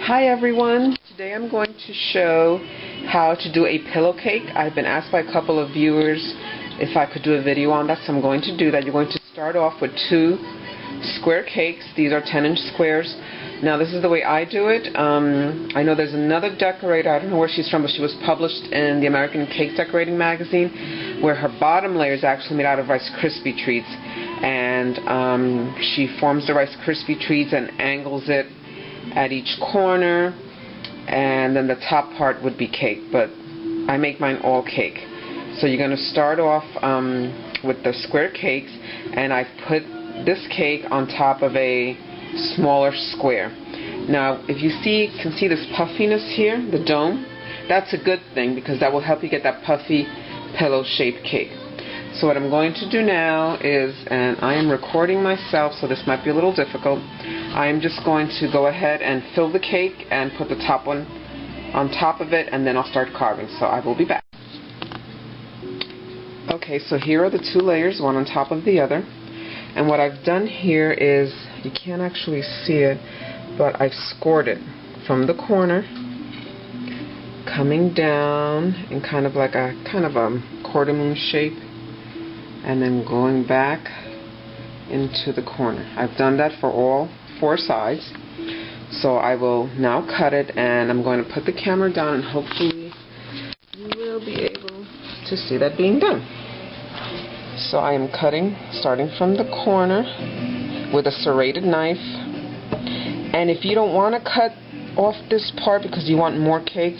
Hi everyone, today I'm going to show how to do a pillow cake. I've been asked by a couple of viewers if I could do a video on that, so I'm going to do that. You're going to start off with 2 square cakes. These are 10-inch squares. Now this is the way I do it. I know there's another decorator, I don't know where she's from, but she was published in the American Cake Decorating magazine, where her bottom layer is actually made out of Rice Krispie treats, and she forms the Rice Krispie treats and angles it at each corner, and then the top part would be cake, but I make mine all cake. So you're going to start off with the square cakes, and I've put this cake on top of a smaller square. Now if you can see this puffiness here, the dome, that's a good thing because that will help you get that puffy pillow shaped cake. So what I'm going to do now is, and I am recording myself so this might be a little difficult, I am just going to go ahead and fill the cake and put the top one on top of it, and then I'll start carving. So I will be back. Okay, so here are the 2 layers, one on top of the other. And what I've done here is, you can't actually see it, but I've scored it from the corner, coming down in kind of a quarter moon shape, and then going back into the corner. I've done that for all 4 sides. So I will now cut it, and I'm going to put the camera down, and hopefully you will be able to see that being done. So I am cutting, starting from the corner with a serrated knife. And if you don't want to cut off this part because you want more cake,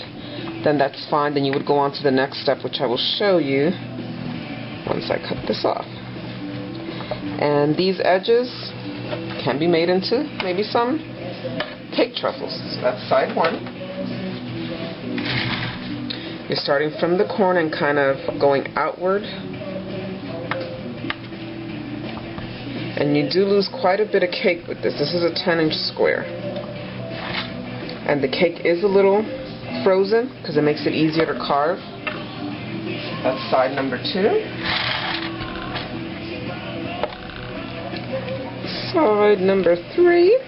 then that's fine. Then you would go on to the next step, which I will show you once I cut this off. And these edges can be made into maybe some cake truffles. So that's side 1. You're starting from the corner and kind of going outward. And you do lose quite a bit of cake with this. This is a 10-inch square. And the cake is a little frozen because it makes it easier to carve. That's side number 2. Side number 3.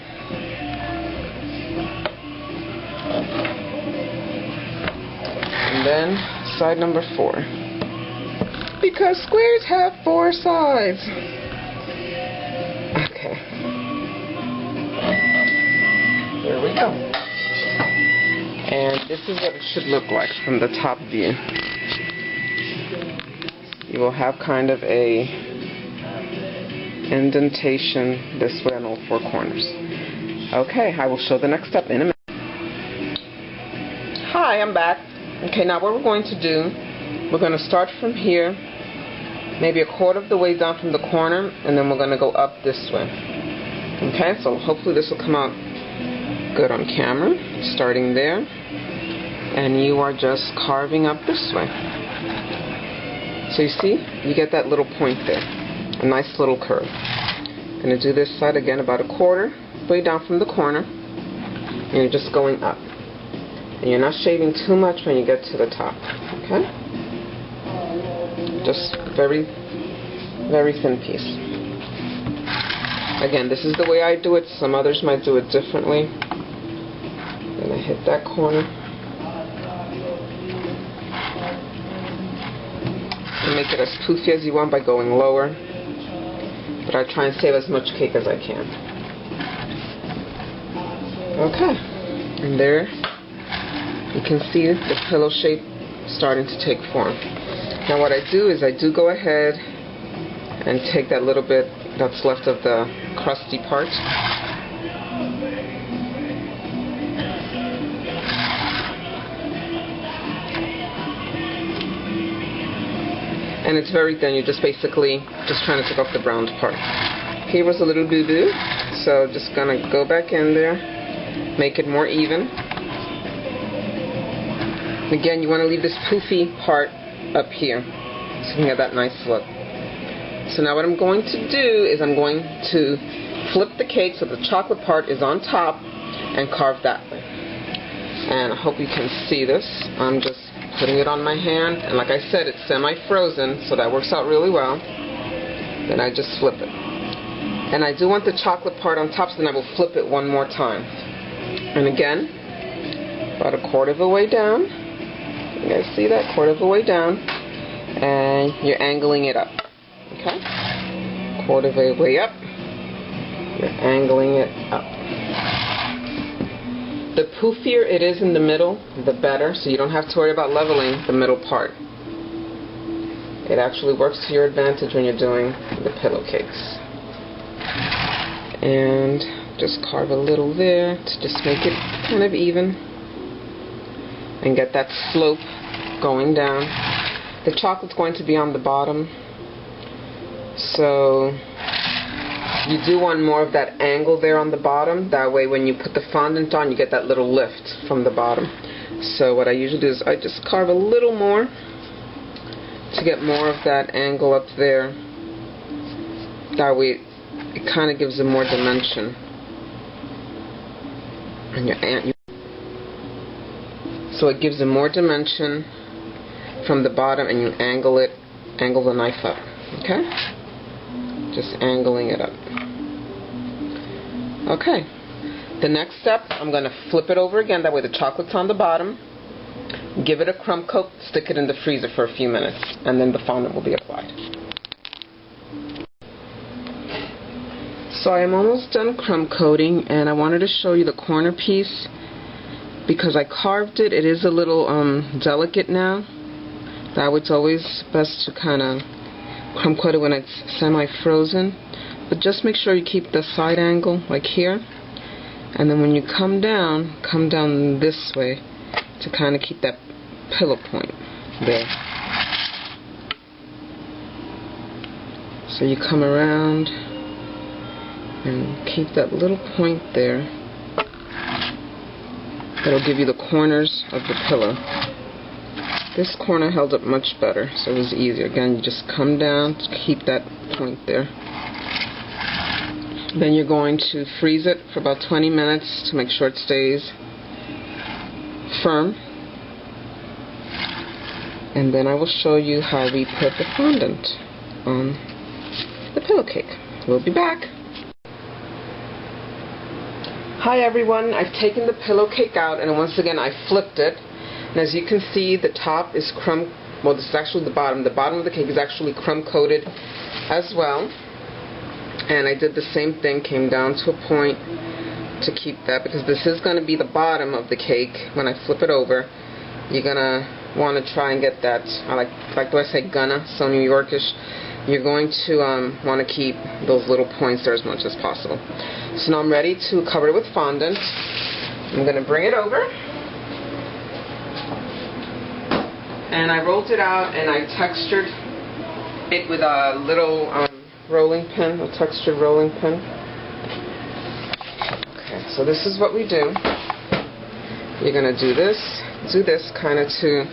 And then side number 4. Because squares have 4 sides. Okay. There we go. And this is what it should look like from the top view. You will have kind of a indentation this way on all 4 corners. Okay, I will show the next step in a minute. Hi, I'm back. Okay, now what we're going to do, we're going to start from here, maybe a quarter of the way down from the corner, and then we're going to go up this way. Okay, so hopefully this will come out good on camera. Starting there, and you are just carving up this way. So you see, you get that little point there, a nice little curve. I'm going to do this side again about a quarter way down from the corner, and you're just going up. And you're not shaving too much when you get to the top. Okay? Just very, very thin piece. Again, this is the way I do it. Some others might do it differently. Then I hit that corner. You can make it as poofy as you want by going lower, but I try and save as much cake as I can. Okay, and there you can see the pillow shape starting to take form. Now what I do is I do go ahead and take that little bit that's left of the crusty part, and it's very thin. You're just basically just trying to take off the brown part. Here was a little boo-boo, so just gonna go back in there, make it more even. Again, you want to leave this poofy part up here so you can get that nice look. So now what I'm going to do is I'm going to flip the cake so the chocolate part is on top and carve that way. And I hope you can see this. I'm just putting it on my hand, and like I said, it's semi-frozen, so that works out really well. Then I just flip it. And I do want the chocolate part on top, so then I will flip it one more time. And again, about a quarter of the way down. You guys see that? Quarter of the way down. And you're angling it up. Okay? Quarter of the way up. You're angling it up. The poofier it is in the middle, the better, so you don't have to worry about leveling the middle part. It actually works to your advantage when you're doing the pillow cakes. And just carve a little there to just make it kind of even and get that slope going down. The chocolate's going to be on the bottom, so you do want more of that angle there on the bottom. That way when you put the fondant on, you get that little lift from the bottom. So what I usually do is I just carve a little more to get more of that angle up there. That way it kind of gives it more dimension. And so it gives it more dimension from the bottom, and you angle the knife up. Okay? Just angling it up. Okay. The next step, I'm going to flip it over again. That way the chocolate's on the bottom. Give it a crumb coat, stick it in the freezer for a few minutes, and then the fondant will be applied. So I am almost done crumb coating, and I wanted to show you the corner piece because I carved it. It is a little delicate now. That way it's always best to kind of crumb coat it when it's semi-frozen. But just make sure you keep the side angle like here, and then when you come down this way to kind of keep that pillow point there. So you come around and keep that little point there. That'll give you the corners of the pillow. This corner held up much better, so it was easier. Again, you just come down to keep that point there. Then you're going to freeze it for about 20 minutes to make sure it stays firm. And then I will show you how we put the fondant on the pillow cake. We'll be back. Hi everyone, I've taken the pillow cake out, and once again I flipped it. And as you can see, the top is well, this is actually the bottom. The bottom of the cake is actually crumb coated as well. And I did the same thing, came down to a point to keep that, because this is going to be the bottom of the cake when I flip it over. You're going to want to try and get that, do I say gonna, so New Yorkish. You're going to want to keep those little points there as much as possible. So now I'm ready to cover it with fondant. I'm going to bring it over. And I rolled it out and I textured it with a little rolling pin, a textured rolling pin. Okay, so this is what we do. You're going to do this kind of to,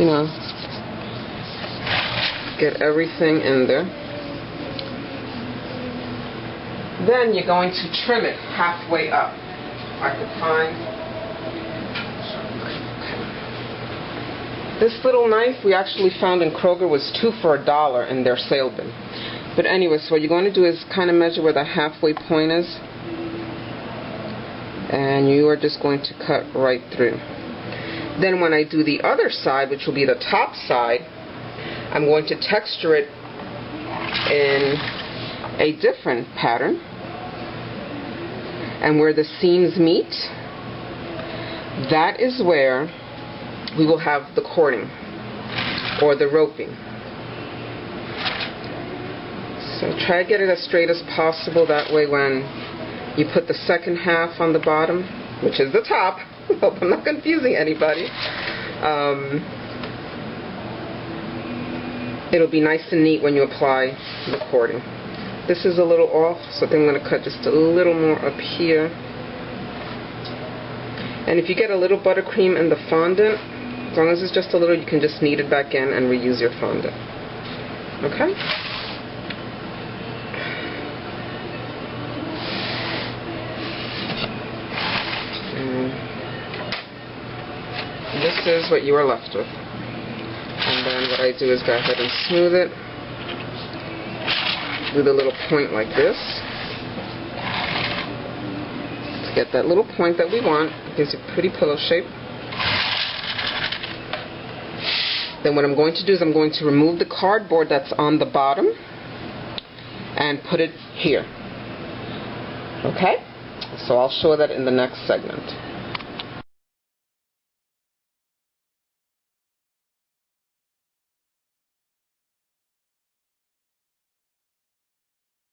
you know, get everything in there. Then you're going to trim it halfway up. I could find this little knife we actually found in Kroger was 2 for $1 in their sale bin. But anyway, so what you're going to do is kind of measure where the halfway point is, and you are just going to cut right through. Then when I do the other side, which will be the top side, I'm going to texture it in a different pattern, and where the seams meet, that is where we will have the cording or the roping. So try to get it as straight as possible. That way when you put the second half on the bottom, which is the top, hope I'm not confusing anybody, it'll be nice and neat when you apply the cording. This is a little off, so I think I'm going to cut just a little more up here. And if you get a little buttercream in the fondant, as long as it's just a little, you can just knead it back in and reuse your fondant. Okay? And this is what you are left with. And then what I do is go ahead and smooth it with a little point like this to Get that little point that we want. Gives a pretty pillow shape. Then what I'm going to do is I'm going to remove the cardboard that's on the bottom and put it here. Okay? So I'll show that in the next segment.